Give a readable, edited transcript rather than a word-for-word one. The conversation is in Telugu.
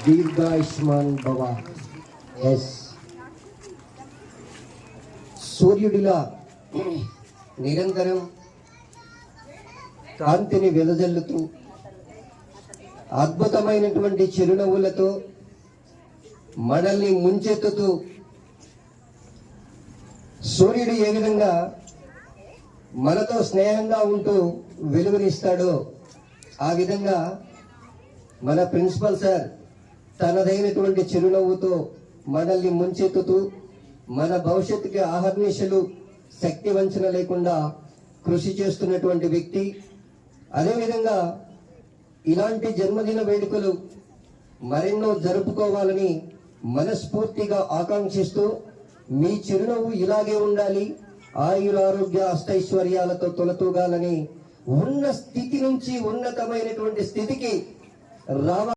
దీర్ఘాయుష్మాన్ భవ. ఎస్, సూర్యుడిలా నిరంతరం కాంతిని వెదజల్లుతూ అద్భుతమైనటువంటి చిరునవ్వులతో మనల్ని ముంచెత్తుతూ సూర్యుడు ఏ విధంగా మనతో స్నేహంగా ఉంటూ వెలుగునిస్తాడో ఆ విధంగా మన ప్రిన్సిపల్ సార్ తనదైనటువంటి చిరునవ్వుతో మనల్ని ముంచెత్తుతూ మన భవిష్యత్తుకి ఆహర్నిశలు శక్తి వంచన లేకుండా కృషి చేస్తున్నటువంటి వ్యక్తి. అదేవిధంగా ఇలాంటి జన్మదిన వేడుకలు మరెన్నో జరుపుకోవాలని మనస్ఫూర్తిగా ఆకాంక్షిస్తూ మీ చిరునవ్వు ఇలాగే ఉండాలి, ఆయురారోగ్య అష్టైశ్వర్యాలతో తొలతూగాలని, ఉన్న స్థితి నుంచి ఉన్నతమైనటువంటి స్థితికి రావాలి.